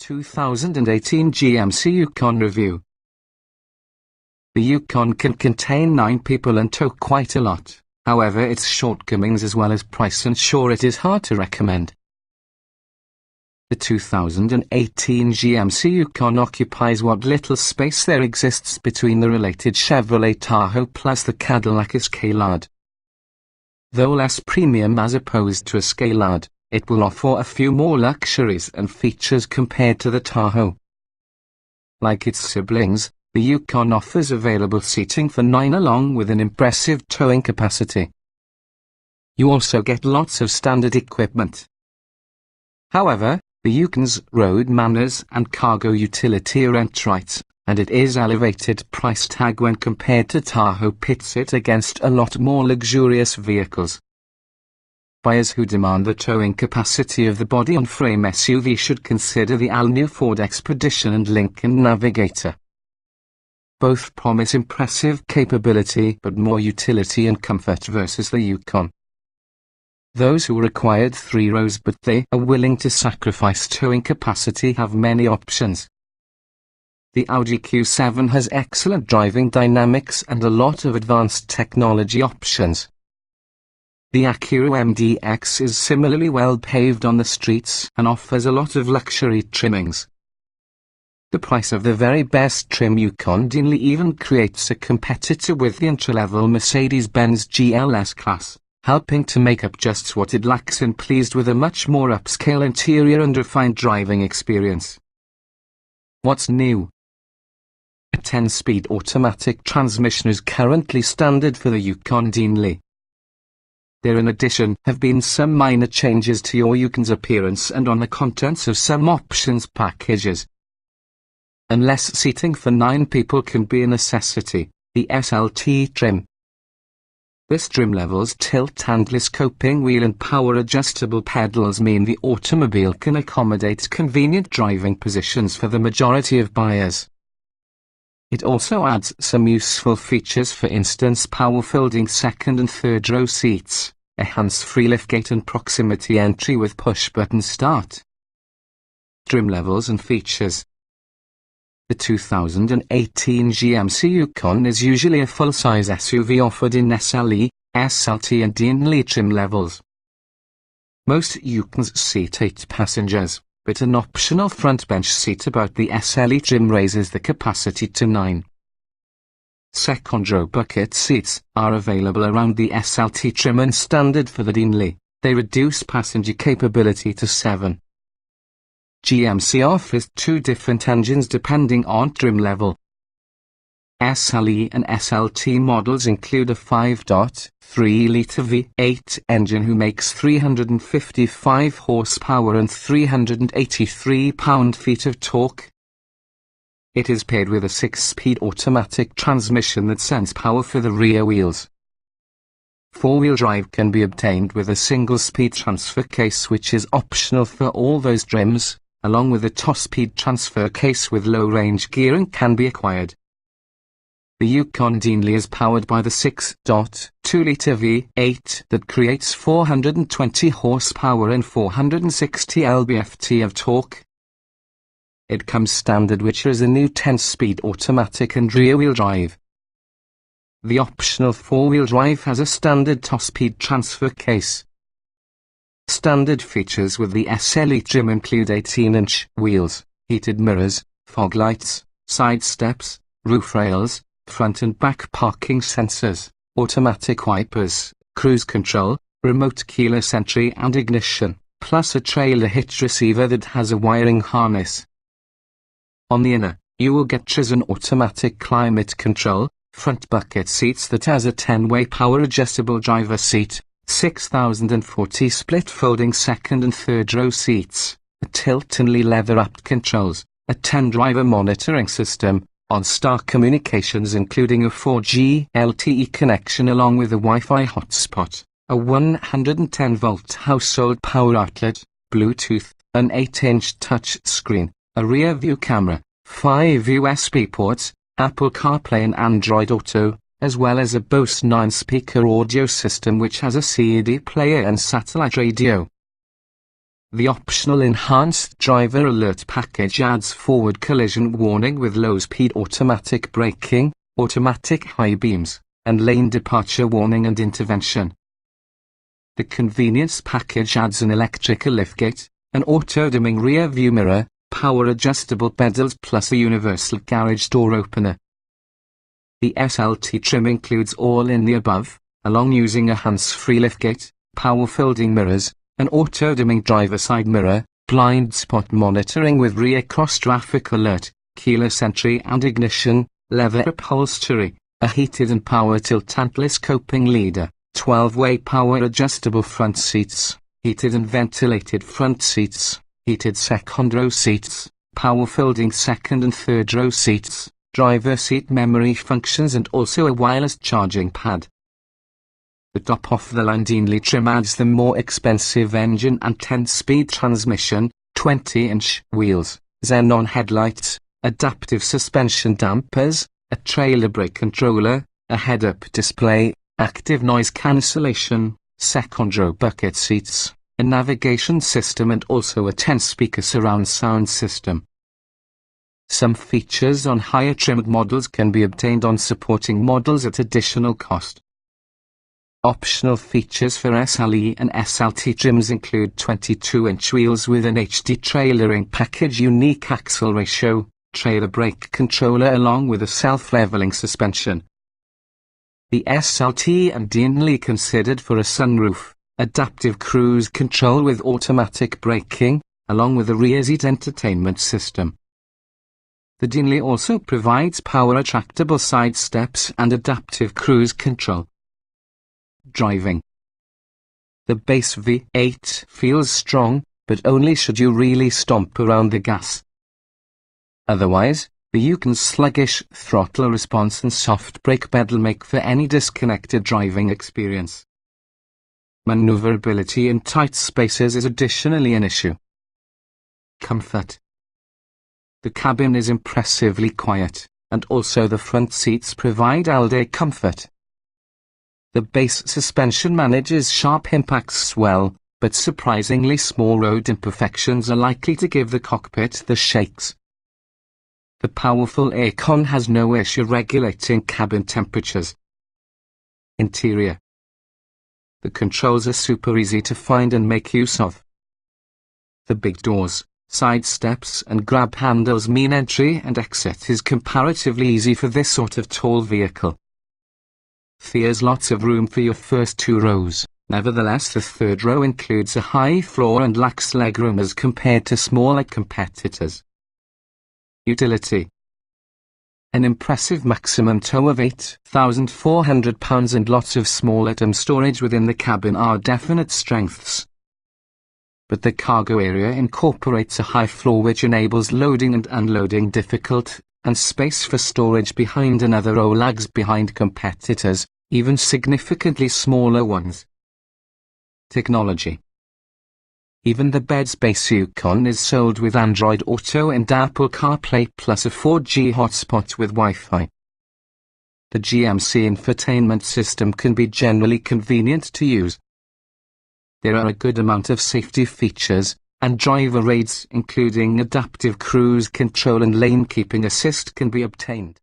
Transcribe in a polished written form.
2018 GMC Yukon Review. The Yukon can contain 9 people and tow quite a lot. However, its shortcomings as well as price ensure it is hard to recommend. The 2018 GMC Yukon occupies what little space there exists between the related Chevrolet Tahoe plus the Cadillac Escalade. Though less premium as opposed to Escalade, it will offer a few more luxuries and features compared to the Tahoe. Like its siblings, the Yukon offers available seating for 9 along with an impressive towing capacity. You also get lots of standard equipment. However, the Yukon's road manners and cargo utility are outright, and it is elevated price tag when compared to Tahoe pits it against a lot more luxurious vehicles. Buyers who demand the towing capacity of the body-on-frame SUV should consider the all-new Ford Expedition and Lincoln Navigator. Both promise impressive capability but more utility and comfort versus the Yukon. Those who required 3 rows but they are willing to sacrifice towing capacity have many options. The Audi Q7 has excellent driving dynamics and a lot of advanced technology options. The Acura MDX is similarly well paved on the streets and offers a lot of luxury trimmings. The price of the very best trim Yukon Denali even creates a competitor with the entry-level Mercedes-Benz GLS class, helping to make up just what it lacks and pleased with a much more upscale interior and refined driving experience. What's new? A 10-speed automatic transmission is currently standard for the Yukon Denali. There in addition have been some minor changes to your Yukon's appearance and on the contents of some options packages. Unless seating for 9 people can be a necessity, the SLT trim. This trim level's tilt and telescoping wheel and power adjustable pedals mean the automobile can accommodate convenient driving positions for the majority of buyers. It also adds some useful features, for instance power folding second and third row seats, a hands-free liftgate and proximity entry with push-button start. Trim levels and features. The 2018 GMC Yukon is usually a full-size SUV offered in SLE, SLT and Denali trim levels. Most Yukons seat 8 passengers, but an optional front bench seat about the SLE trim raises the capacity to 9. Second row bucket seats are available around the SLT trim and standard for the Denali. They reduce passenger capability to 7. GMC offers 2 different engines depending on trim level. SLE and SLT models include a 5.3-litre V8 engine who makes 355 horsepower and 383 pound-feet of torque. It is paired with a 6-speed automatic transmission that sends power for the rear wheels. 4-wheel drive can be obtained with a single-speed transfer case which is optional for all those trims, along with a 2-speed transfer case with low-range gearing can be acquired. The Yukon Denali is powered by the 6.2-litre V8 that creates 420 horsepower and 460 lb-ft of torque. It comes standard, which is a new 10-speed automatic and rear-wheel drive. The optional 4-wheel drive has a standard 2-speed transfer case. Standard features with the SLE trim include 18-inch wheels, heated mirrors, fog lights, side steps, roof rails, front and back parking sensors, automatic wipers, cruise control, remote keyless entry and ignition, plus a trailer hitch receiver that has a wiring harness. On the inner, you will get an automatic climate control, front bucket seats that has a 10-way power adjustable driver seat, 6040 split folding second and third row seats, a tilt and leather-wrapped controls, a 10-driver monitoring system, OnStar communications including a 4G LTE connection along with a Wi-Fi hotspot, a 110-volt household power outlet, Bluetooth, an 8-inch touch screen, a rear-view camera, 5 USB ports, Apple CarPlay and Android Auto, as well as a Bose 9-speaker audio system which has a CD player and satellite radio. The optional enhanced driver alert package adds forward collision warning with low-speed automatic braking, automatic high beams, and lane departure warning and intervention. The convenience package adds an electrical liftgate, an auto-dimming rear view mirror, power adjustable pedals plus a universal garage door opener. The SLT trim includes all in the above, along using a hands-free liftgate, power folding mirrors, an auto-dimming driver side mirror, blind spot monitoring with rear cross-traffic alert, keyless entry and ignition, leather upholstery, a heated and power tilt anti-scoping leader, 12-way power adjustable front seats, heated and ventilated front seats, heated second row seats, power folding second and third row seats, driver seat memory functions and also a wireless charging pad. The top-off-the-line Denali trim adds the more expensive engine and 10-speed transmission, 20-inch wheels, xenon headlights, adaptive suspension dampers, a trailer brake controller, a head-up display, active noise cancellation, second-row bucket seats, a navigation system and also a 10-speaker surround sound system. Some features on higher trimmed models can be obtained on supporting models at additional cost. Optional features for SLE and SLT trims include 22-inch wheels with an HD trailering package, unique axle ratio, trailer brake controller along with a self-leveling suspension. The SLT and Denali considered for a sunroof, adaptive cruise control with automatic braking, along with a rear seat entertainment system. The Denali also provides power retractable side steps and adaptive cruise control. Driving. The base V8 feels strong, but only should you really stomp around the gas. Otherwise, the Yukon's sluggish throttle response and soft brake pedal make for any disconnected driving experience. Maneuverability in tight spaces is additionally an issue. Comfort. The cabin is impressively quiet, and also the front seats provide all-day comfort. The base suspension manages sharp impacts well, but surprisingly small road imperfections are likely to give the cockpit the shakes. The powerful aircon has no issue regulating cabin temperatures. Interior. The controls are super easy to find and make use of. The big doors, side steps and grab handles mean entry and exit is comparatively easy for this sort of tall vehicle. There's lots of room for your first two rows, nevertheless the third row includes a high floor and lacks legroom as compared to smaller competitors. Utility. An impressive maximum tow of 8,400 pounds and lots of small item storage within the cabin are definite strengths. But the cargo area incorporates a high floor which enables loading and unloading difficult, and space for storage behind another row lags behind competitors, even significantly smaller ones. Technology. Even the bed space Yukon is sold with Android Auto and Apple CarPlay plus a 4G hotspot with Wi-Fi. The GMC infotainment system can be generally convenient to use. There are a good amount of safety features, and driver aids including adaptive cruise control and lane keeping assist can be obtained.